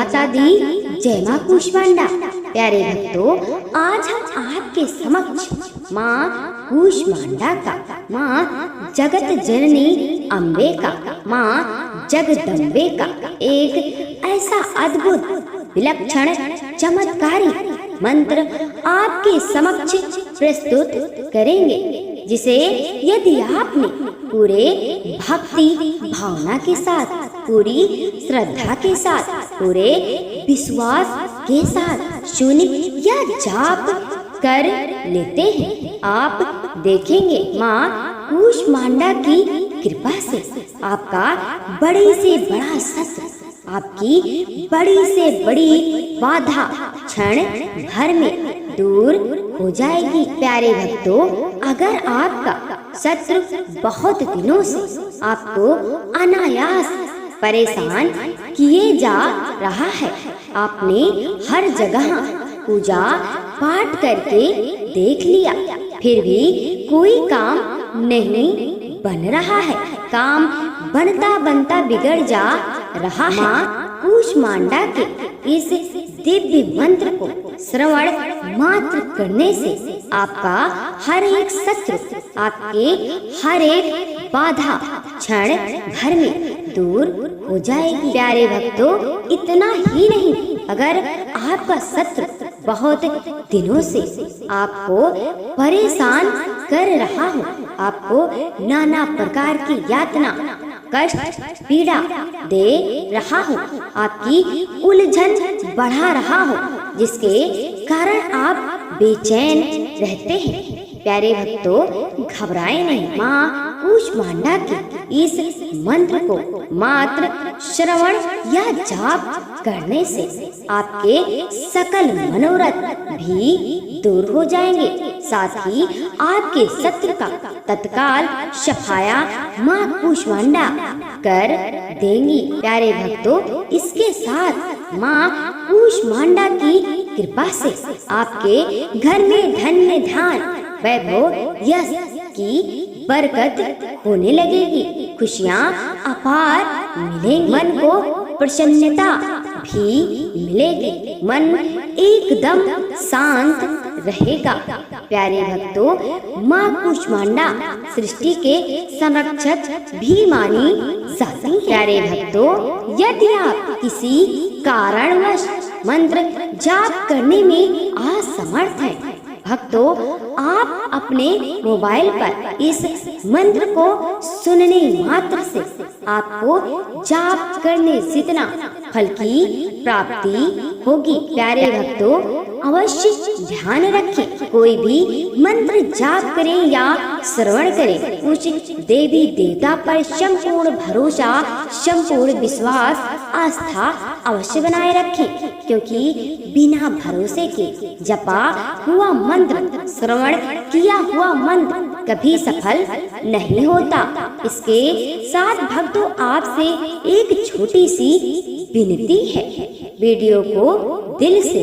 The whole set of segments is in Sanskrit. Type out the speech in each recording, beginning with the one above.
माता दी, जय माँ कूष्मांडा। प्यारे भक्तों, आज हम आपके समक्ष माँ कूष्मांडा का, माँ जगत जननी अम्बे का, माँ जगदम्बे का एक ऐसा अद्भुत विलक्षण चमत्कारी मंत्र आपके समक्ष प्रस्तुत करेंगे, जिसे यदि आपने पूरे भक्ति भावना के साथ, पूरी श्रद्धा के साथ, पूरे विश्वास के साथ सुन या जाप कर लेते हैं, आप देखेंगे माँ कूष्मांडा की कृपा से आपका बड़े से बड़ा शत्रु, आपकी बड़ी से बड़ी बाधा क्षण भर में दूर हो जाएगी। प्यारे भक्तों, अगर आपका शत्रु बहुत दिनों से आपको अनायास परेशान किए जा रहा है, आपने हर जगह पूजा पाठ करके देख लिया, फिर भी कोई काम नहीं बन रहा है, काम बनता बनता बिगड़ जा रहा है, माँ कूष्मांडा के इस दिव्य मंत्र को श्रवण मात्र करने से आपका हर एक शत्रु, आपके हर एक बाधा क्षण भर में दूर हो जाएगी। प्यारे भक्तों, इतना ही नहीं, अगर आपका शत्रु बहुत दिनों से आपको परेशान कर रहा हो, आपको नाना प्रकार की यातना, कष्ट, पीड़ा दे रहा हो, आपकी उलझन बढ़ा रहा हो, जिसके कारण आप बेचैन रहते हैं, प्यारे भक्तों घबराएं नहीं। माँ कूष्मांडा के इस मंत्र को मात्र श्रवण या जाप करने से आपके सकल मनोरथ भी दूर हो जाएंगे, साथ ही आपके शत्रु का तत्काल सफाया माँ कूष्मांडा कर देंगी। प्यारे भक्तों, इसके साथ माँ कूष्मांडा की कृपा से आपके घर में धन्य धान, वैभव, यश की बरकत होने लगेगी, खुशियाँ अपार मिलेंगी, मन को प्रसन्नता भी मिलेगी, मन एकदम शांत रहेगा। प्यारे भक्तों, माँ कूष्मांडा सृष्टि के संरक्षक भी मानी जाती है। प्यारे भक्तों, यदि आप किसी कारणवश मंत्र जाप करने में असमर्थ हैं, भक्तों आप अपने मोबाइल पर इस मंत्र को सुनने मात्र से आपको जाप करने जितना फल की प्राप्ति होगी। प्यारे भक्तों, अवश्य ध्यान रखें, कोई भी मंत्र जाप करें या श्रवण करें, उस देवी देवता पर संपूर्ण भरोसा, संपूर्ण विश्वास, आस्था अवश्य बनाए रखें, क्योंकि बिना भरोसे के जपा हुआ मंत्र, श्रवण किया हुआ मंत्र कभी सफल नहीं होता। इसके साथ भक्तों आपसे एक छोटी सी विनती है, वीडियो को दिल से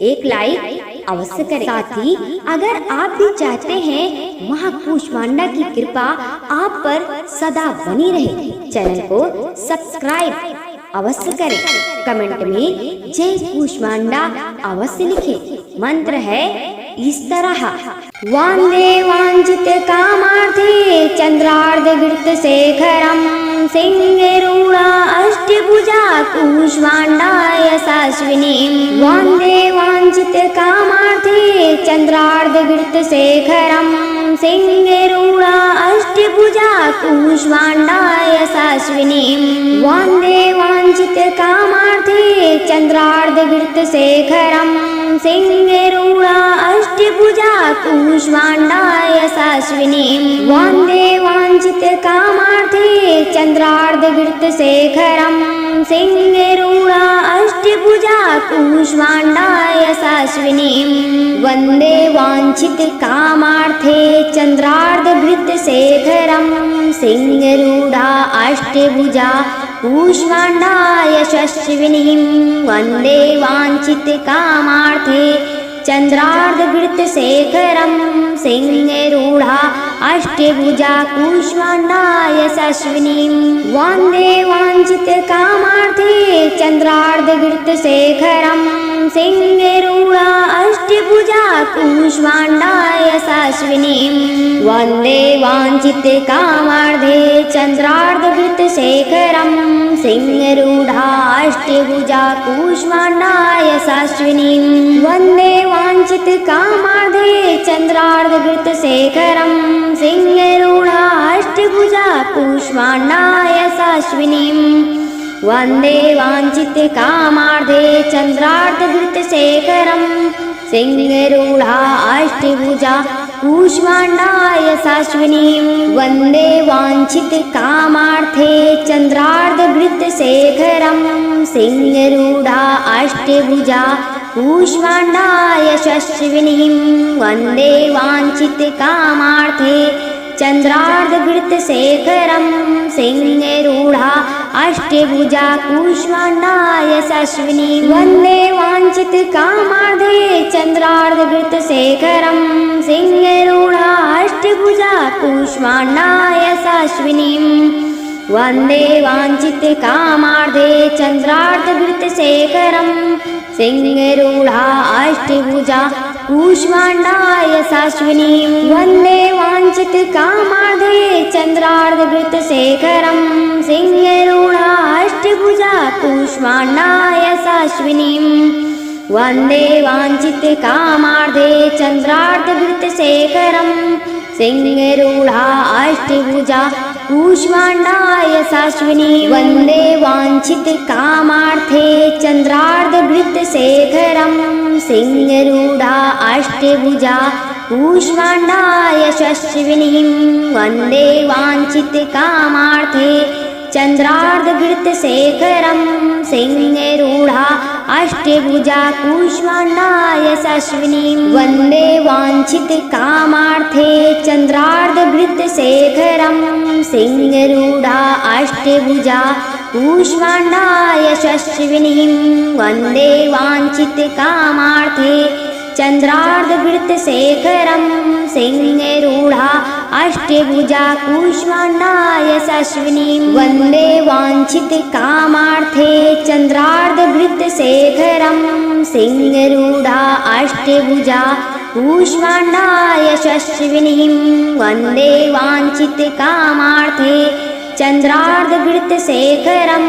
एक लाइक अवश्य करें। साथ ही अगर आप भी चाहते हैं माँ कूष्मांडा की कृपा आप पर सदा बनी रहे, चैनल को सब्सक्राइब अवश्य करें, कमेंट में जय कूष्मांडा अवश्य लिखें। मंत्र है इस तरह, वंदे वांछित कामार्थे चंद्रार्धवृत्त शेखरम सिंहरूढ़ा अष्टभुजा कूष्मांडा यशस्विनीं। वंदे वांछित कामार्थे चंद्रार्धवृत्त शेखरम सिंहरूढ़ा अष्टभुजा कूष्मांडा यशस्विनीं। वंदे वांछित कामार्थे चंद्रार्धवृत्त शेखरम सिंहरूढ़ा अष्टभुजा कूष्मांडा यशस्विनीं। वंदे वांछित कामार्थे चंद्रार्धवृत्त शेखरम सिंहरूढ़ा अष्टभुजा कूष्मांडा यशस्विनीं। वंदे वांछित कामार्थे चंद्रार्धवृत्त शेखरम सिंहरूढ़ा अष्टभुजा कूष्मांडा यशस्विनीं। वंदे वांछित कामार्थे चंद्रार्धवृत्त शेखरम सिंहरूढ़ा अष्टभुजा कूष्माण्डा यशस्विनीं वन्दे वाञ्छितकामार्थे चन्द्रार्धघृतशेखरं सिंहरूढा अष्टभुजा कूष्माण्डा यशस्विनीं वन्दे वाञ्छितकामार्थे चन्द्रार्धघृतशेखरं सिंहरूढा अष्टभुजा कूष्माण्डा यशस्विनीं वन्दे वाञ्छितकामार्थे चन्द्रार्धघृतशेखरं सिंहरूढा अष्टभुजा कूष्माण्डा यशस्विनीं वन्दे वाञ्छितकामार्थे चन्द्रार्धघृतशेखरं सिंहरूढा अष्टभुजा कूष्माण्डा यशस्विनीं वन्दे वाञ्छितकामार्थे चन्द्रार्धघृतशेखरं सिंहरूढा अष्टभुजा कूष्माण्डा यशस्विनीं वन्दे वाञ्छितकामार्थे चन्द्रार्धघृतशेखरं सिंहरूढा अष्टभुजा कूष्माण्डा यशस्विनीं वन्दे वाञ्छितकामार्थे चन्द्रार्धघृतशेखरं सिंहरूढा अष्टभुजा कूष्माण्डा यशस्विनीं वन्दे वाञ्छितकामार्थे चन्द्रार्धघृतशेखरं सिंहरूढा अष्टभुजा कूष्माण्डा यशस्विनीं वन्दे वाञ्छितकामार्थे चन्द्रार्धघृतशेखरं सिंहरूढा अष्टभुजा कूष्माण्डा यशस्विनीं वन्दे वाञ्छितकामार्थे चन्द्रार्धघृतशेखरं सिंहरूढा अष्टभुजा कूष्माण्डा यशस्विनीं वन्दे वाञ्छितकामार्थे चन्द्रार्धघृतशेखरं सिंहरूढा अष्टभुजा कूष्माण्डा यशस्विनीं वन्दे वाञ्छितकामार्थे चन्द्रार्धघृतशेखरं सिंहरूढा अष्टभुजा कूष्माण्डा यशस्विनीं वन्दे वाञ्छितकामार्थे चन्द्रार्धघृतशेखरं सिंहरूढा अष्टभुजा कूष्माण्डा यशस्विनीं वन्दे वाञ्छितकामार्थे चन्द्रार्धघृतशेखरं सिंहरूढा अष्टभुजा कूष्माण्डा यशस्विनीं वन्दे वाञ्छितकामार्थे चन्द्रार्धघृतशेखरं सिंहरूढा अष्टभुजा कूष्माण्डा यशस्विनीं वन्दे वाञ्छितकामार्थे चन्द्रार्धघृतशेखरं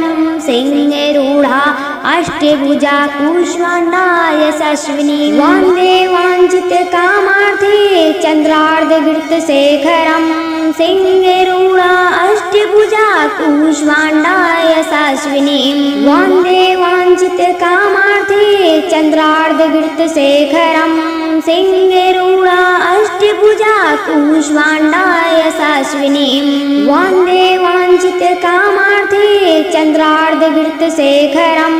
सिंहरूढा अष्टभुजा कूष्माण्डा यशस्विनीं वन्दे वाञ्छितकामार्थे चन्द्रार्धघृतशेखरं सिंहरूढा अष्टभुजा कूष्माण्डा यशस्विनीं वन्दे वाञ्छितकामार्थे चन्द्रार्धघृतशेखरं सिंहरूढा अष्टभुजा कूष्माण्डा यशस्विनीं वन्दे वाञ्छितकामार्थे चन्द्रार्धघृतशेखरं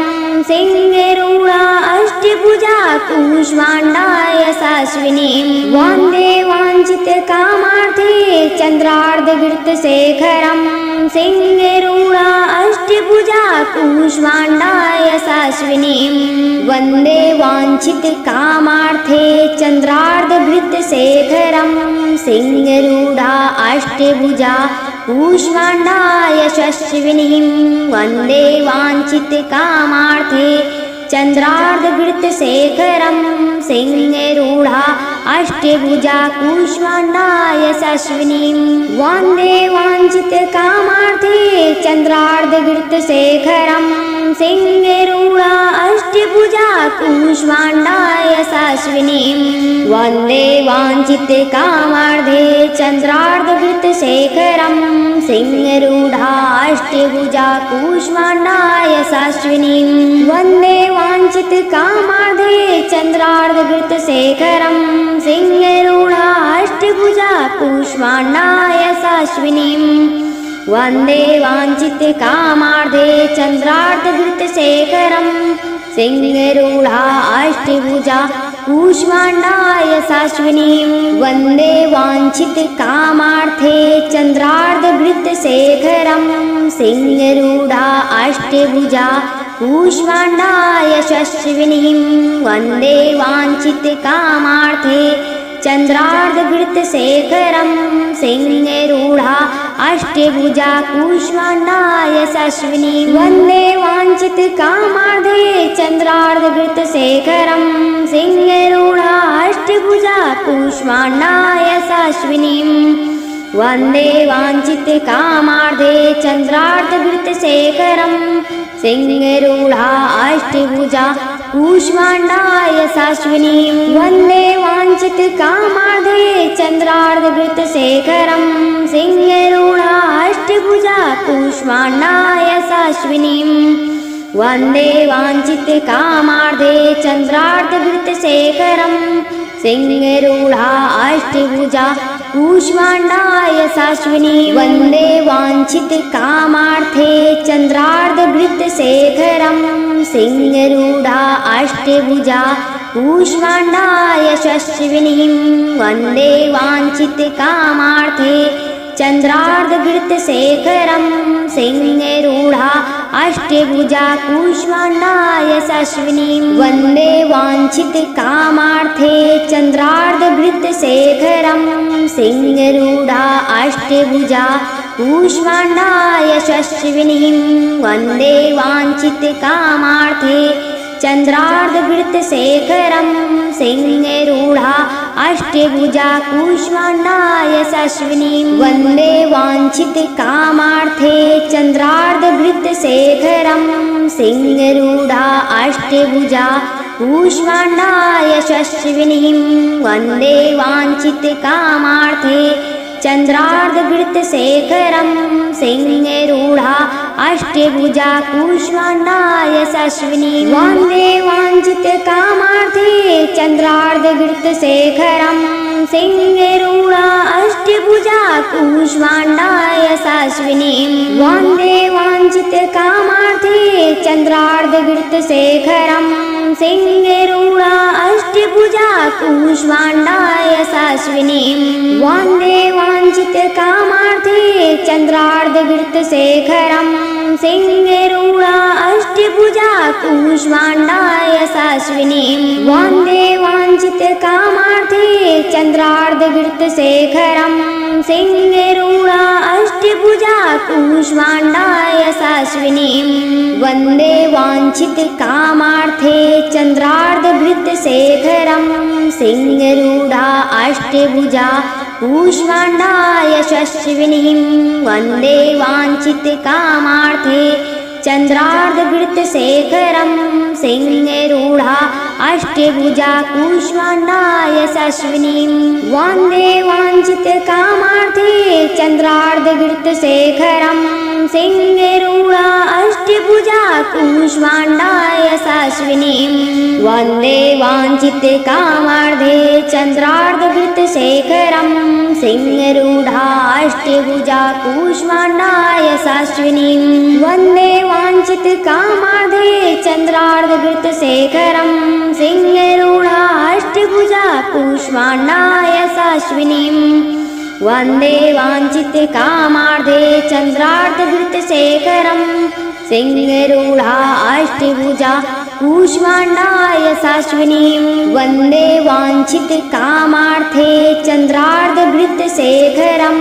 सिंहरूढा अष्टभुजा कूष्माण्डा यशस्विनीं वन्दे वाञ्छितकामार्थे चन्द्रार्धघृतशेखरं सिंहरूढा अष्टभुजा कूष्माण्डा यशस्विनीं वन्दे वाञ्छितकामार्थे चन्द्रार्धघृतशेखरं सिंहरूढा अष्टभुजा कूष्माण्डा यशस्विनीं वन्दे वाञ्छितकामार्थे चन्द्रार्धघृतशेखरं सिंहरूढा अष्टभुजा कूष्माण्डा यशस्विनीं वन्दे वाञ्छितकामार्थे चन्द्रार्धघृतशेखरं सिंहरूढा अष्टभुजा कूष्माण्डा यशस्विनीं वन्दे वाञ्छितकामार्थे चन्द्रार्धघृतशेखरं सिंहरूढा अष्टभुजा कूष्माण्डा यशस्विनीं वन्दे वाञ्छितकामार्थे चन्द्रार्धघृतशेखरं सिंहरूढा अष्टभुजा कूष्माण्डा यशस्विनीं वन्दे वाञ्छितकामार्थे चन्द्रार्धघृतशेखरं सिंहरूढा अष्टभुजा कूष्माण्डा यशस्विनीं वन्दे वाञ्छितकामार्थे चन्द्रार्धघृतशेखरं सिंहरूढा अष्टभुजा कूष्माण्डा यशस्विनीं वन्दे वाञ्छितकामार्थे चन्द्रार्धघृतशेखरं सिंहरूढा अष्टभुजा कूष्माण्डा यशस्विनी वन्दे वाञ्छितकामार्थे चन्द्रार्धघृतशेखरं सिंहरूढा अष्टभुजा कूष्माण्डा यशस्विनीं वन्दे वाञ्छितकामार्थे चन्द्रार्धघृतशेखरं सिंहरूढा अष्टभुजा कूष्माण्डा यशस्विनीं वन्दे वाञ्छितकामार्थे चन्द्रार्धघृतशेखरं सिंहरूढा अष्टभुजा कूष्माण्डा यशस्विनीं वन्दे वाञ्छितकामार्थे चन्द्रार्धघृतशेखरं सिंहरूढा अष्टभुजा कूष्माण्डा यशस्विनी वन्दे वाञ्छितकामार्थे चन्द्रार्धघृतशेखरं सिंहरूढा अष्टभुजा कूष्माण्डा यशस्विनीं वन्दे वाञ्छितकामार्थे चन्द्रार्धघृतशेखरं सिंहरूढा अष्टभुजा कूष्माण्डा यशस्विनीं वन्दे वाञ्छितकामार्थे चन्द्रार्धघृतशेखरं सिंहरूढा अष्टभुजा कूष्माण्डा यशस्विनीं वन्दे वाञ्छितकामार्थे चन्द्रार्धघृतशेखरं सिंहरूढा अष्टभुजा कूष्माण्डा यशस्विनीं वन्दे वाञ्छितकामार्थे चन्द्रार्धघृतशेखरं सिंहरूढा अष्टभुजा कूष्माण्डा यशस्विनीं वन्दे वाञ्छितकामार्थे चन्द्रार्धघृतशेखरं सिंहरूढा अष्टभुजा कूष्माण्डा यशस्विनी वन्दे वाञ्छितकामार्थे चन्द्रार्धघृतशेखरं सिंहरूढा अष्टभुजा कूष्माण्डा यशस्विनीं वन्दे वाञ्छितकामार्थे चन्द्रार्धघृतशेखरं सिंहरूढा अष्टभुजा कूष्माण्डा यशस्विनीं वन्दे वाञ्छितकामार्थे चन्द्रार्धघृतशेखरं सिंहरूढा अष्टभुजा कूष्माण्डा यशस्विनीं वन्दे वाञ्छितकामार्थे चन्द्रार्धघृतशेखरं सिंहरूढा अष्टभुजा कूष्माण्डा यशस्विनीं वन्दे वाञ्छितकामार्थे चन्द्रार्धघृतशेखरं सिंहरूढा अष्टभुजा कूष्माण्डा यशस्विनीं वन्दे वाञ्छितकामार्थे चन्द्रार्धघृतशेखरं सिंहरूढा अष्टभुजा कूष्माण्डा यशस्विनीं वन्दे वाञ्छितकामार्थे चन्द्रार्धघृतशेखरं सिंहरूढा अष्टभुजा कूष्माण्डा यशस्विनीं वन्दे वाञ्छितकामार्थे चन्द्रार्धघृतशेखरं सिंहरूढा अष्टभुजा कूष्माण्डा यशस्विनीं वन्दे वाञ्छितकामार्थे चन्द्रार्धघृतशेखरं सिंहरूढा अष्टभुजा कूष्माण्डा यशस्विनीं वन्दे वाञ्छितकामार्थे चन्द्रार्धघृतशेखरं सिंहरूढा अष्टभुजा कूष्माण्डा यशस्विनीं वन्दे वाञ्छितकामार्थे चन्द्रार्धघृतशेखरं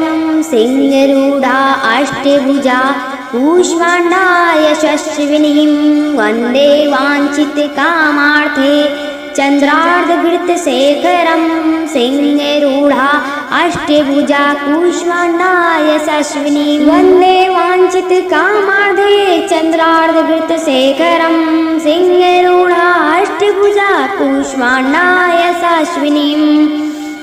सिंहरूढा अष्टभुजा कूष्माण्डा यशस्विनीं वन्दे वाञ्छितकामार्थे चन्द्रार्धघृतशेखरं सिंहरूढा अष्टभुजा कूष्माण्डा यशस्विनीं वन्दे वाञ्छितकामार्थे चन्द्रार्धघृतशेखरं सिंहरूढा अष्टभुजा कूष्माण्डा यशस्विनीं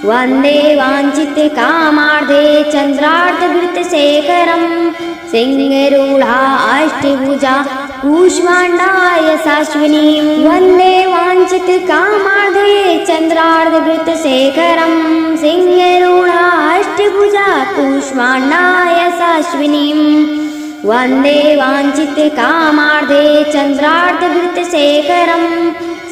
वन्दे वाञ्छितकामार्थे चन्द्रार्धघृतशेखरं सिंहरूढा अष्टभुजा कूष्माण्डा यशस्विनीं वन्दे वाञ्छितकामार्थे चन्द्रार्धघृतशेखरं सिंहरूढा अष्टभुजा कूष्माण्डा यशस्विनीं वन्दे वाञ्छितकामार्थे चन्द्रार्धघृतशेखरं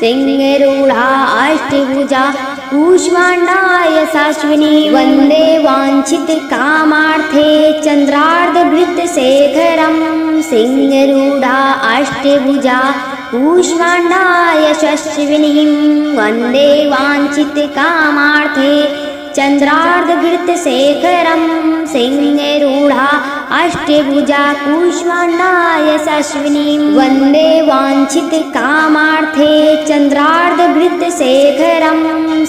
सिंहरूढा अष्टभुजा कूष्माण्डा यशस्विनी वन्दे वाञ्छितकामार्थे चन्द्रार्धघृतशेखरं सिंहरूढा अष्टभुजा कूष्माण्डाय यशस्विनीं वन्दे वाञ्छितकामार्थे चन्द्रार्धघृतशेखरं सिंहरूढा अष्टभुजा कूष्माण्डाय यशस्विनीं वन्दे वाञ्छितकामार्थे चन्द्रार्धघृतशेखरं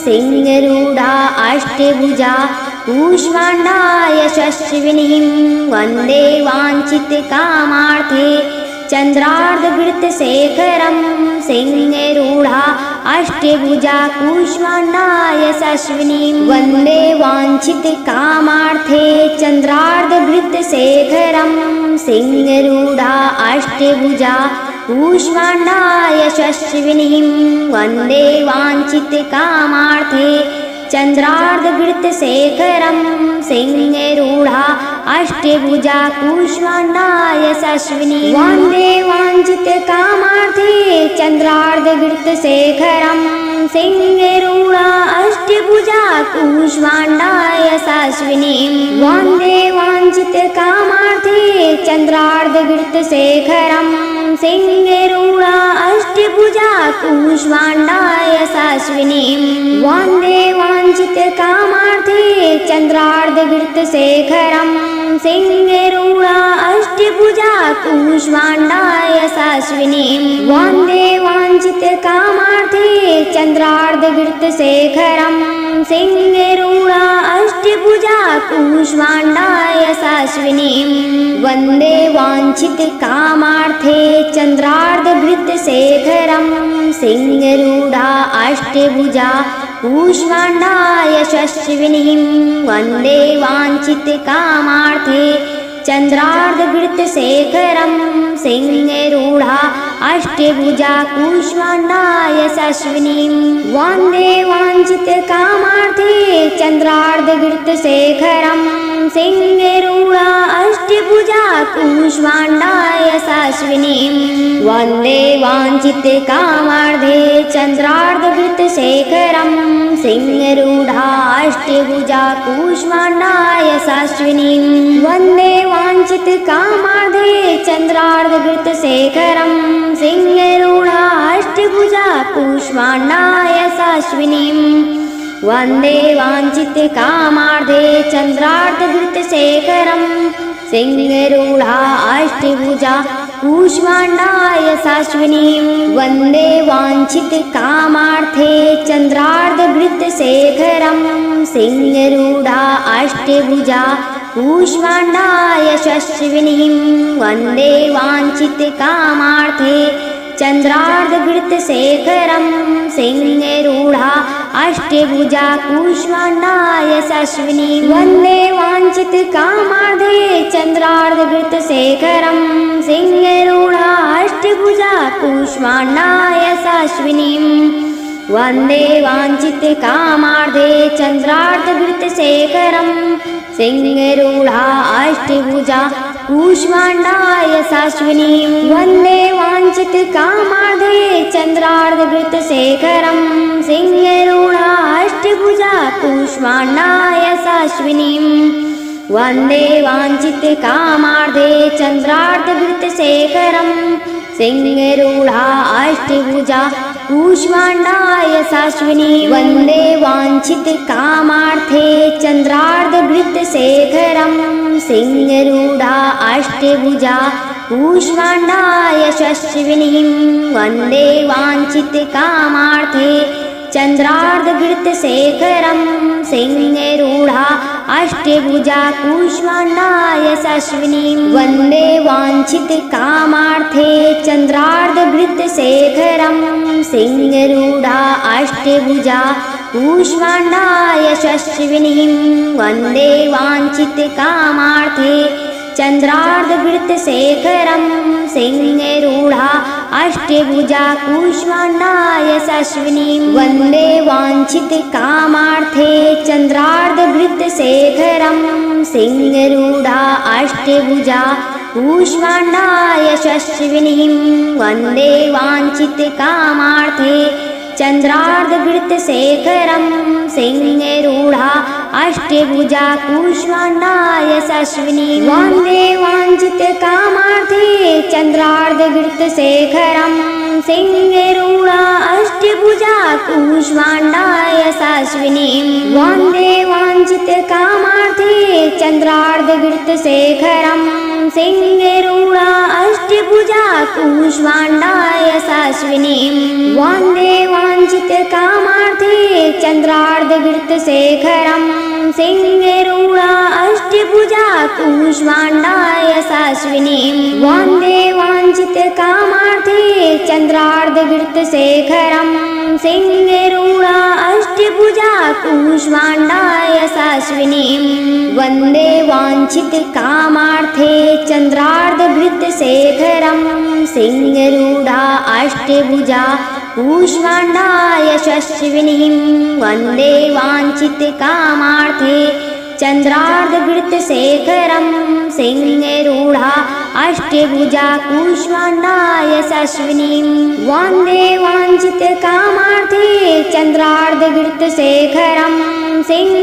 सिंहरूढा अष्टभुजा कूष्माण्डाय यशस्विनीं वन्दे वाञ्छितकामार्थे चन्द्रार्धघृतशेखरं सिंहरूढा अष्टभुजा कूष्माण्डाय यशस्विनीं वन्दे वाञ्छितकामार्थे चन्द्रार्धघृतशेखरं सिंहरूढा अष्टभुजा कूष्माण्डाय यशस्विनीं वन्दे वाञ्छितकामार्थे चन्द्रार्धघृतशेखरं सिंहरूढा अष्टभुजा कूष्माण्डाय यशस्विनीं वन्दे वाञ्छितकामार्थे चन्द्रार्धघृतशेखरं सिंहरूढा अष्टभुजा कूष्माण्डाय यशस्विनीं वन्दे वाञ्छितकामार्थे चन्द्रार्धघृतशेखरं सिंहरूढा अष्टभुजा कूष्माण्डाय यशस्विनीं वन्दे वाञ्छितकामार्थे चन्द्रार्धघृतशेखरं सिंहरूढा अष्टभुजा कूष्माण्डाय यशस्विनीं वन्दे वाञ्छितकामार्थे चन्द्रार्धघृतशेखरं सिंहरूढा अष्टभुजा कूष्माण्डाय यशस्विनीं वन्दे वाञ्छितकामार्थे चन्द्रार्धघृतशेखरं सिंहरूढा अष्टभुजा कूष्माण्डाय यशस्विनीं वन्दे वाञ्छितकामार्थे चन्द्रार्धघृतशेखरं सिंहरूढा अष्टभुजा कूष्माण्डाय यशस्विनीं वन्दे वाञ्छितकामार्थे चन्द्रार्धघृतशेखरं सिंहरूढा अष्टभुजा कूष्माण्डाय यशस्विनीं वन्दे वाञ्छितकामार्थे चन्द्रार्धघृतशेखरं सिंहरूढा अष्टभुजा कूष्माण्डाय यशस्विनीं वन्दे वाञ्छितकामार्थे चन्द्रार्धघृतशेखरं सिंहरूढा अष्टभुजा कूष्माण्डाय यशस्विनीं वन्दे वाञ्छितकामार्थे चन्द्रार्धघृतशेखरं सिंहरूढा अष्टभुजा कूष्माण्डाय यशस्विनीं वन्दे वाञ्छितकामार्थे चन्द्रार्धघृतशेखरं सिंहरूढा अष्टभुजा कूष्माण्डाय यशस्विनीं वन्दे वाञ्छितकामार्थे चन्द्रार्धघृतशेखरं सिंहरूढा अष्टभुजा कूष्माण्डाय यशस्विनीं वन्दे वाञ्छितकामार्थे चन्द्रार्धघृतशेखरं सिंहरूढा अष्टभुजा कूष्माण्डाय यशस्विनीं वन्दे वाञ्छितकामार्थे चन्द्रार्धघृतशेखरं सिंहरूढा अष्टभुजा कूष्माण्डाय यशस्विनीं वन्दे वाञ्छितकामार्थे चन्द्रार्धघृतशेखरं सिंहरूढा अष्टभुजा कूष्माण्डाय यशस्विनीं वन्दे वाञ्छितकामार्थे चन्द्रार्धघृतशेखरं सिंहरूढा अष्टभुजा कूष्माण्डाय यशस्विनीं वन्दे वाञ्छितकामार्थे चन्द्रार्धघृतशेखरं सिंहरूढा अष्टभुजा कूष्माण्डाय यशस्विनीं वन्दे वाञ्छितकामार्थे चन्द्रार्धघृतशेखरं सिंहरूढा अष्टभुजा कूष्माण्डाय यशस्विनीं वन्दे वाञ्छितकामार्थे चन्द्रार्धघृतशेखरं सिंहरूढा अष्टभुजा कूष्माण्डाय यशस्विनीं वन्दे वाञ्छितकामार्थे चन्द्रार्धघृतशेखरं सिंहरूढा अष्टभुजा कूष्माण्डाय यशस्विनीं वन्दे वाञ्छितकामार्थे चन्द्रार्धघृतशेखरं सिंहरूढा अष्टभुजा कूष्माण्डाय यशस्विनीं वन्दे वाञ्छितकामार्थे चन्द्रार्धघृतशेखरं सिंहरूढा अष्टभुजा कूष्माण्डाय यशस्विनीं वन्दे वाञ्छितकामार्थे चन्द्रार्धघृतशेखरं सिंहरूढा अष्टभुजा कूष्माण्डा यशस्विनीं वन्दे वाञ्छितकामार्थे चन्द्रार्धघृतशेखरं सिंहरूढा अष्टभुजा कूष्माण्डा यशस्विनीं वन्दे वाञ्छितकामार्थे चन्द्रार्धघृतशेखरं सिंहरूढा अष्टभुजा कूष्माण्डा यशस्विनीं वन्दे वाञ्छितकामार्थे चन्द्रार्धघृतशेखरं सिंहरूढा अष्टभुजा कूष्माण्डा यशस्विनीं वन्दे वाञ्छितकामार्थे चन्द्रार्धघृतशेखरं सिंहरूढा अष्टभुजा कूष्माण्डा यशस्विनीं वन्दे वाञ्छितकामार्थे चन्द्रार्धघृतशेखरं सिंहरूढा अष्टभुजा कूष्माण्डा यशस्विनीं वन्दे वाञ्छितकामार्थे चन्द्रार्धघृतशेखरं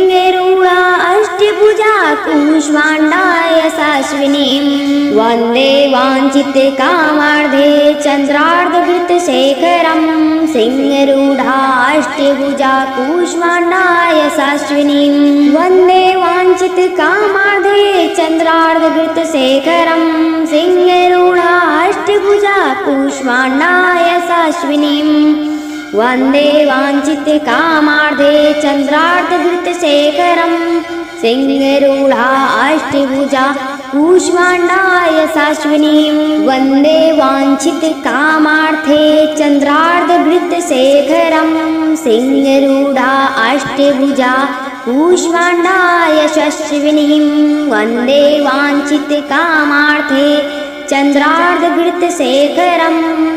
सिंहरूढा अष्टभुजा कूष्माण्डा यशस्विनीं वन्दे वाञ्छितकामार्थे चन्द्रार्धघृतशेखरं सिंहरूढा अष्टभुजा कूष्माण्डा यशस्विनीं वन्दे वाञ्छितकामार्थे चन्द्रार्धघृतशेखरं सिंहरूढा अष्टभुजा कूष्माण्डा यशस्विनीं वन्दे वाञ्छितकामार्थे चन्द्रार्धघृतशेखरं सिंहरूढा अष्टभुजा कूष्माण्डा यशस्विनीं वन्दे वाञ्छितकामार्थे चन्द्रार्धघृतशेखरं सिंहरूढा अष्टभुजा कूष्माण्डा यशस्विनीं वन्दे वाञ्छितकामार्थे चन्द्रार्धघृतशेखरं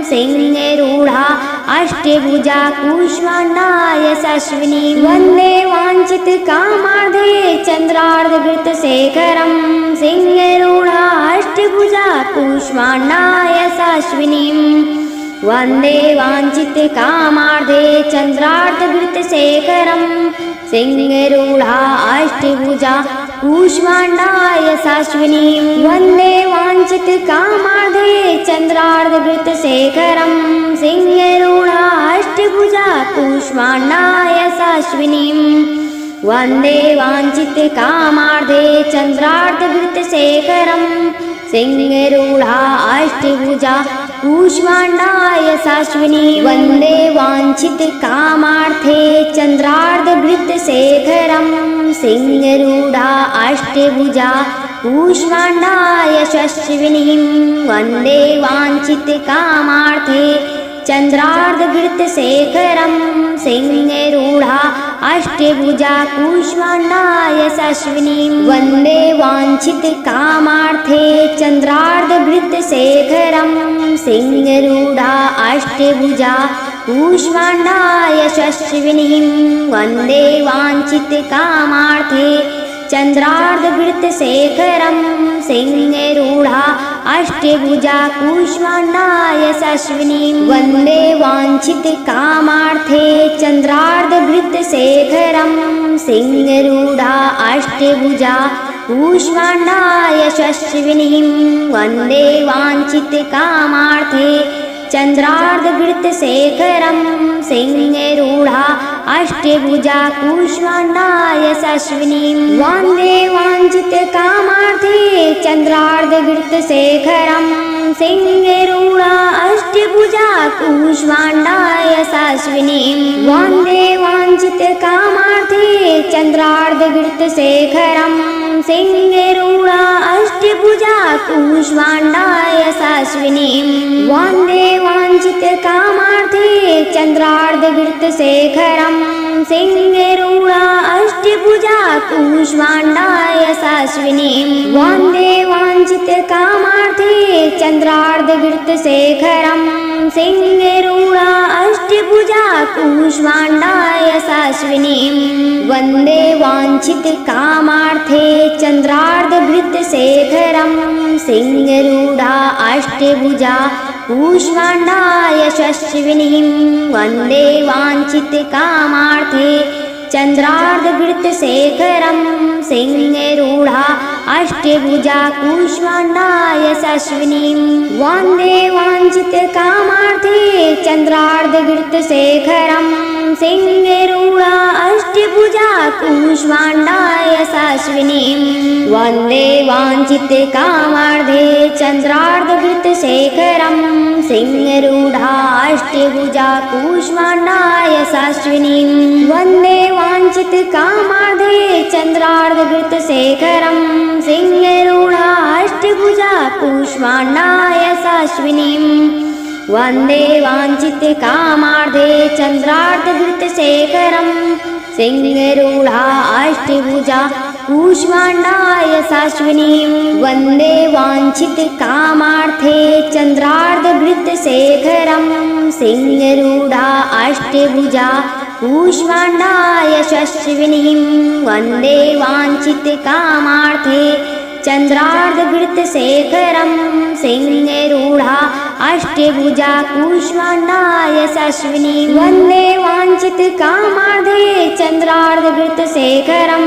सिंहरूढा अष्टभुजा कूष्माण्डा यशस्विनीं वन्दे वाञ्छितकामार्थे चन्द्रार्धघृतशेखरं सिंहरूढा अष्टभुजा कूष्माण्डा यशस्विनीं वन्दे वाञ्छितकामार्थे चन्द्रार्धघृतशेखरं सिंहरूढा अष्टभुजा कूष्माण्डा यशस्विनीं वन्दे वाञ्छितकामार्थे चन्द्रार्धघृतशेखरं सिंहरूढा अष्टभुजा कूष्माण्डा यशस्विनीं वन्दे वाञ्छितकामार्थे चन्द्रार्धघृतशेखरं सिंहरूढा अष्टभुजा कूष्माण्डा यशस्विनीं वन्दे वाञ्छितकामार्थे चन्द्रार्धघृतशेखरं सिंहरूढा अष्टभुजा कूष्माण्डा यशस्विनीं वन्दे वाञ्छितकामार्थे चन्द्रार्धघृतशेखरं सिंहरूढा अष्टभुजा कूष्माण्डा यशस्विनीं वन्दे वाञ्छितकामार्थे चन्द्रार्धघृतशेखरं सिंहरूढा अष्टभुजा कूष्माण्डा यशस्विनीं वन्दे वाञ्छितकामार्थे चन्द्रार्धघृतशेखरं सिंहरूढा अष्टभुजा कूष्माण्डा यशस्विनीं वन्दे वाञ्छितकामार्थे चन्द्रार्धघृतशेखरं सिंहरूढा अष्टभुजा कूष्माण्डा यशस्विनीं वन्दे वाञ्छितकामार्थे चन्द्रार्धघृतशेखरं सिंहरूढा अष्टभुजा कूष्माण्डा यशस्विनीं वन्दे वाञ्छितकामार्थे चन्द्रार्धघृतशेखरं सिंहरूढा अष्टभुजा कूष्माण्डा यशस्विनीं वन्दे वाञ्छितकामार्थे चन्द्रार्धघृतशेखरं सिंहरूढा अष्टभुजा कूष्माण्डा यशस्विनीं वन्दे वाञ्छितकामार्थे चन्द्रार्धघृतशेखरं सिंहरूढा अष्टभुजा कूष्माण्डा यशस्विनीं वन्दे वाञ्छितकामार्थे चन्द्रार्धघृतशेखरं सिंहरूढा अष्टभुजा कूष्माण्डा यशस्विनीं वन्दे वाञ्छितकामार्थे चन्द्रार्धघृतशेखरं सिंहरूढा अष्टभुजा कूष्माण्डा यशस्विनीं वन्दे वाञ्छितकामार्थे चन्द्रार्धवृत्तशेखरं सिंहरूढा अष्टभुजा कूष्माण्डा यशस्विनीं वन्दे वाञ्छितकामार्थे चन्द्रार्धवृत्तशेखरं सिंहरूढा अष्टभुजा कूष्माण्डा यशस्विनीं वन्दे वाञ्छितकामार्थे चन्द्रार्धवृत्तशेखरं सिंहरूढा अष्टभुजा कूष्माण्डा यशस्विनीं वन्दे वाञ्छितकामार्थे चन्द्रार्धवृत्तशेखरं सिंहरूढा अष्टभुजा कूष्माण्डा यशस्विनीं वन्दे वाञ्छितकामार्थे चन्द्रार्धवृत्तशेखरं सिंहरूढा अष्टभुजा कूष्माण्डा यशस्विनीं वन्दे वाञ्छितकामार्थे चन्द्रार्धवृत्तशेखरं सिंहरूढा अष्टभुजा कूष्माण्डा यशस्विनीं वन्दे वाञ्छितकामार्थे चन्द्रार्धवृत्तशेखरं सिंहरूढा अष्टभुजा कूष्माण्डा यशस्विनीं वन्दे वाञ्छितकामार्थे चन्द्रार्धवृत्तशेखरं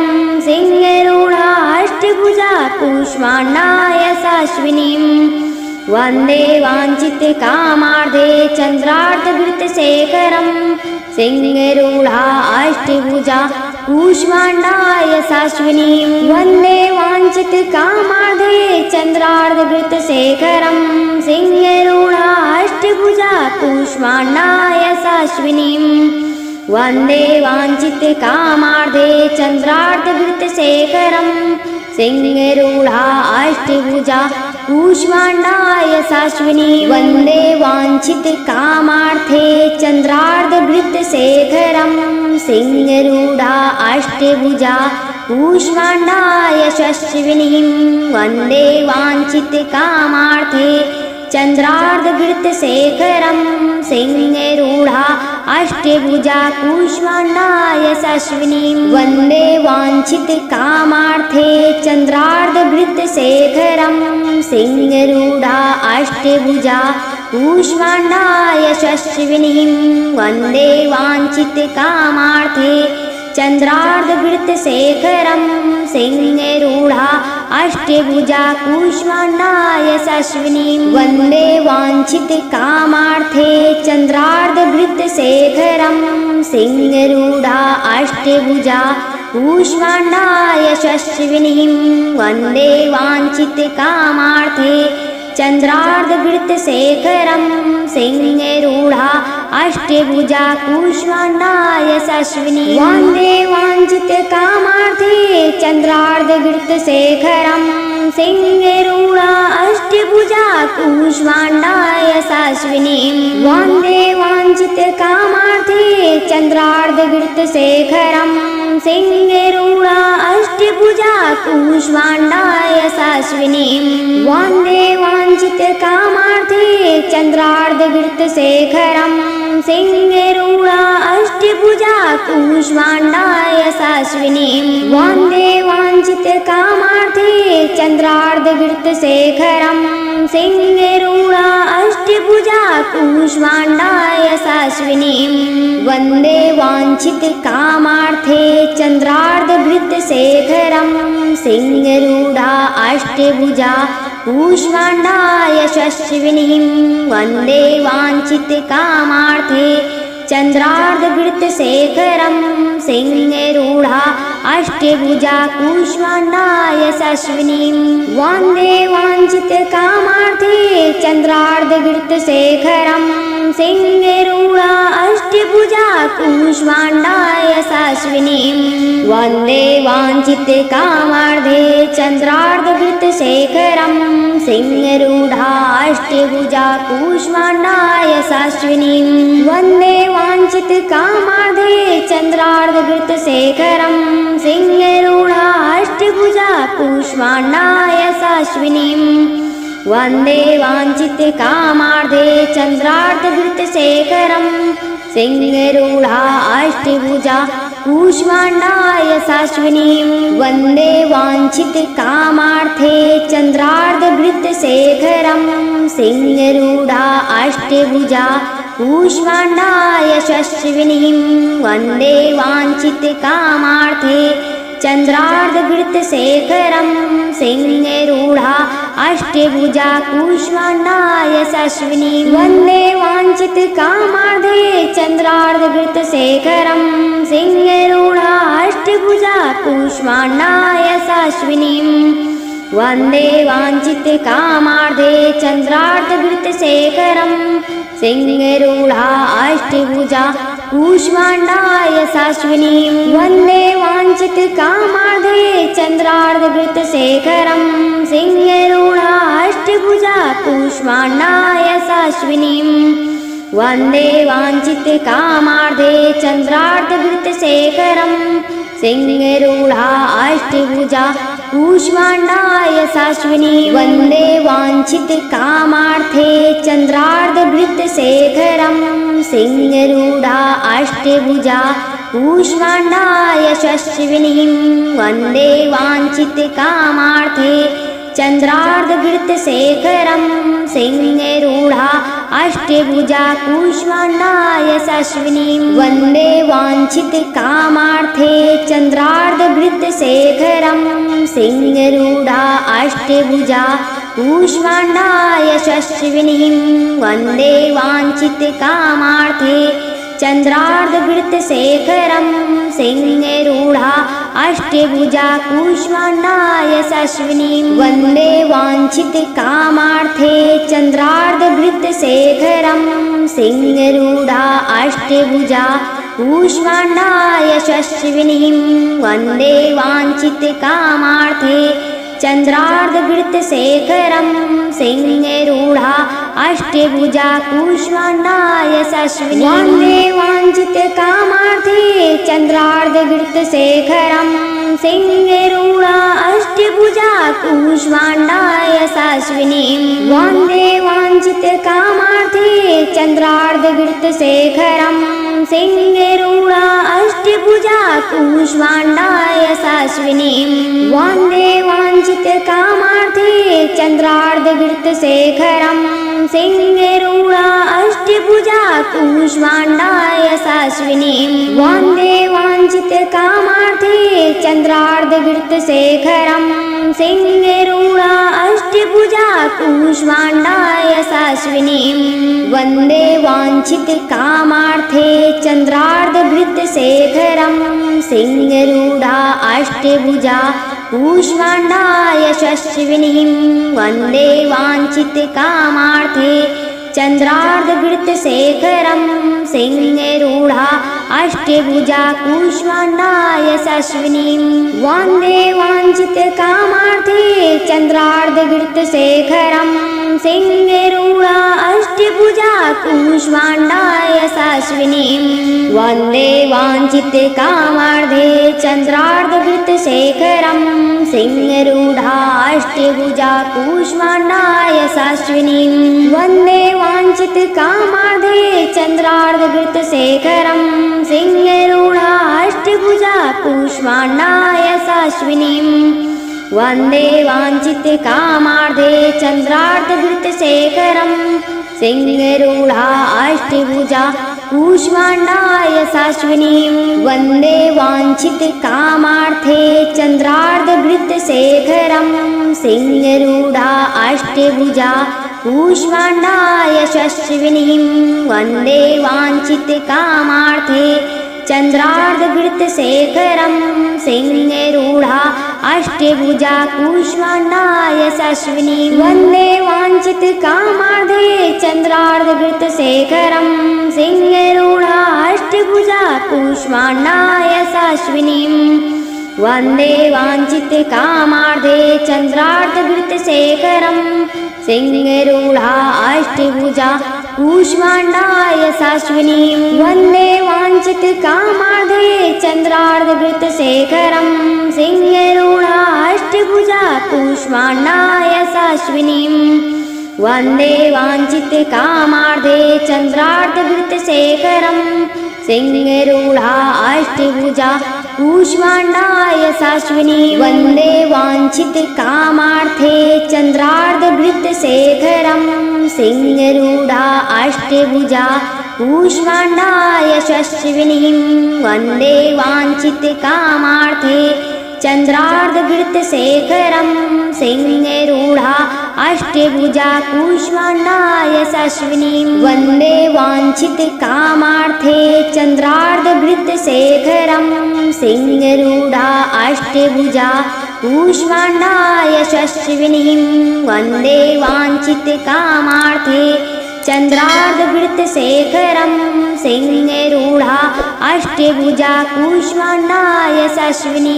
सिंहरूढा अष्टभुजा कूष्माण्डा यशस्विनीं वन्दे वाञ्छितकामार्थे चन्द्रार्धवृत्तशेखरं सिंहरूढा अष्टभुजा कूष्माण्डा यशस्विनीं वन्दे वाञ्छितकामार्थे चन्द्रार्धवृत्तशेखरं सिंहरूढा अष्टभुजा कूष्माण्डा यशस्विनीं वन्दे वाञ्छितकामार्थे चन्द्रार्धवृत्तशेखरं सिंहरूढा अष्टभुजा कूष्माण्डा यशस्विनीं वन्दे वाञ्छितकामार्थे चन्द्रार्धवृत्तशेखरं सिंहरूढा अष्टभुजा कूष्माण्डा यशस्विनीं वन्दे वाञ्छितकामार्थे चन्द्रार्धवृत्तशेखरं सिंहरूढा अष्टभुजा कूष्माण्डा यशस्विनीं वन्दे वाञ्छितकामार्थे चन्द्रार्धवृत्तशेखरं सिंहरूढा अष्टभुजा कूष्माण्डा यशस्विनीं वन्दे वाञ्छितकामार्थे चन्द्रार्धवृत्तशेखरं सिंहरूढा अष्टभुजा कूष्माण्डा यशस्विनीं वन्दे वाञ्छितकामार्थे चन्द्रार्धवृत्तशेखरं सिंहरूढा अष्टभुजा कूष्माण्डा यशस्विनीं वन्दे वाञ्छितकामार्थे चन्द्रार्धवृत्तशेखरं सिंहरूढा अष्टभुजा कूष्माण्डा यशस्विनीं वन्दे वाञ्छितकामार्थे चन्द्रार्धवृत्तशेखरं सिंहरूढा अष्टभुजा कूष्माण्डा यशस्विनीं वन्दे वाञ्छितकामार्थे चन्द्रार्धवृत्तशेखरं सिंहरूढा अष्टभुजा कूष्माण्डा यशस्विनीं वन्दे वाञ्छितकामार्थे चन्द्रार्धवृत्तशेखरं सिंहरूढा अष्टभुजा कूष्माण्डा यशस्विनीं वन्दे वाञ्छितकामार्थे चन्द्रार्धवृत्तशेखरं सिंहरूढा अष्टभुजा कूष्माण्डा यशस्विनीं वन्दे वाञ्छितकामार्थे चन्द्रार्धवृत्तशेखरं सिंहरूढा अष्टभुजा कूष्माण्डा यशस्विनीं वन्दे वाञ्छितकामार्थे चन्द्रार्धवृत्तशेखरं सिंहरूढा अष्टभुजा कूष्माण्डा यशस्विनीं वन्दे वाञ्छितकामार्थे चन्द्रार्धवृत्तशेखरं सिंहरूढा अष्टभुजा कूष्माण्डा यशस्विनीं वन्दे वाञ्छितकामार्थे चन्द्रार्धवृत्तशेखरं सिंहरूढा अष्टभुजा कूष्माण्डा यशस्विनीं वन्दे वाञ्छितकामार्थे चन्द्रार्धवृत्तशेखरं सिंहरूढा अष्टभुजा कूष्माण्डा यशस्विनीं वन्दे वाञ्छितकामार्थे चन्द्रार्धवृत्तशेखरं सिंहरूढा अष्टभुजा कूष्माण्डा यशस्विनीं वन्दे वाञ्छितकामार्थे चन्द्रार्धवृत्तशेखरं सिंहरूढा अष्टभुजा कूष्माण्डाय यशस्विनीं वन्दे वाञ्छितकामार्थे चन्द्रार्धघृतशेखरं सिंहरूढा अष्टभुजा कूष्माण्डाय यशस्विनीं वन्दे वाञ्छितकामार्थे चन्द्रार्धघृतशेखरं सिंहरूढा अष्टभुजा कूष्माण्डाय यशस्विनीं वन्दे वाञ्छितकामार्थे चन्द्रार्धघृतशेखरं सिंहरूढा अष्टभुजा कूष्माण्डाय यशस्विनीं वन्दे वाञ्छितकामार्थे चन्द्रार्धघृतशेखरं सिंहरूढा अष्टभुजा कूष्माण्डाय यशस्विनीं वन्दे वाञ्छितकामार्थे चन्द्रार्धघृतशेखरं सिंहरूढा अष्टभुजा कूष्माण्डाय यशस्विनीं वन्दे वाञ्छितकामार्थे चन्द्रार्धघृतशेखरं सिंहरूढा अष्टभुजा कूष्माण्डाय यशस्विनीं वन्दे वाञ्छितकामार्थे चन्द्रार्धघृतशेखरं सिंहरूढा अष्टभुजा कूष्माण्डाय यशस्विनीं वन्दे वाञ्छितकामार्थे चन्द्रार्धघृतशेखरं सिंहरूढा अष्टभुजा कूष्माण्डाय यशस्विनीं वन्दे वाञ्छितकामार्थे चन्द्रार्धघृतशेखरं सिंहरूढा अष्टभुजा कूष्माण्डाय यशस्विनीं वन्दे वाञ्छितकामार्थे चन्द्रार्धघृतशेखरं सिंहरूढा अष्टभुजा कूष्माण्डाय यशस्विनीं वन्दे वाञ्छितकामार्थे चन्द्रार्धघृतशेखरं सिंहरूढा अष्टभुजा कूष्माण्डाय यशस्विनीं वन्दे वाञ्छितकामार्थे चन्द्रार्धघृतशेखरं सिंहरूढा अष्टभुजा कूष्माण्डाय यशस्विनीं वन्दे वाञ्छितकामार्थे चन्द्रार्धघृतशेखरं सिंहरूढा अष्टभुजा कूष्माण्डाय यशस्विनीं वन्दे वाञ्छितकामार्थे चन्द्रार्धघृतशेखरं सिंहरूढा अष्टभुजा कूष्माण्डाय यशस्विनीं वन्दे वाञ्छितकामार्थे चन्द्रार्धघृतशेखरं सिंहरूढा अष्टभुजा कूष्माण्डाय यशस्विनीं वन्दे वाञ्छितकामार्थे चन्द्रार्धघृतशेखरं सिंहरूढा अष्टभुजा कूष्माण्डाय यशस्विनीं वन्दे वाञ्छितकामार्थे चन्द्रार्धघृतशेखरं सिंहरूढा अष्टभुजा कूष्माण्डाय यशस्विनीं वन्दे वाञ्छितकामार्थे चन्द्रार्धघृतशेखरं सिंहरूढा अष्टभुजा कूष्माण्डाय यशस्विनीं वन्दे वाञ्छितकामार्थे चन्द्रार्धघृतशेखरं सिंहरूढा अष्टभुजा कूष्माण्डाय यशस्विनीं वन्दे वाञ्छितकामार्थे चन्द्रार्धघृतशेखरं सिंहरूढा अष्टभुजा कूष्माण्डाय यशस्विनीं वन्दे वाञ्छितकामार्थे चन्द्रार्धघृतशेखरं सिंहरूढा अष्टभुजा कूष्माण्डाय यशस्विनीं वन्दे वाञ्छितकामार्थे चन्द्रार्धघृतशेखरं सिंहरूढा अष्टभुजा कूष्माण्डाय यशस्विनीं वन्दे वाञ्छितकामार्थे चन्द्रार्धघृतशेखरं सिंहरूढा अष्टभुजा कूष्माण्डाय यशस्विनीं वन्दे वाञ्छितकामार्थे चन्द्रार्धघृतशेखरं सिंहरूढा अष्टभुजा कूष्माण्डाय यशस्विनीं वन्दे वाञ्छितकामार्थे चन्द्रार्धघृतशेखरं सिंहरूढा अष्टभुजा कूष्माण्डाय यशस्विनीं वन्दे वाञ्छितकामार्थे चन्द्रार्धघृतशेखरं सिंहरूढा अष्टभुजा कूष्माण्डाय यशस्विनीं वन्दे वाञ्छितकामार्थे चन्द्रार्धघृतशेखरं सिंहरूढा अष्टभुजा कूष्माण्डाय यशस्विनीं वन्दे वाञ्छितकामार्थे चन्द्रार्धघृतशेखरं सिंहरूढा अष्टभुजा कूष्माण्डाय यशस्विनीं वन्दे वाञ्छितकामार्थे चन्द्रार्धघृतशेखरं सिंहरूढा अष्टभुजा कूष्माण्डाय यशस्विनीं वन्दे वाञ्छितकामार्थे चन्द्रार्धघृतशेखरं सिंहरूढा अष्टभुजा कूष्माण्डाय यशस्विनीं वन्दे वाञ्छितकामार्थे चन्द्रार्धघृतशेखरं सिंहरूढा अष्टभुजा कूष्माण्डाय यशस्विनी।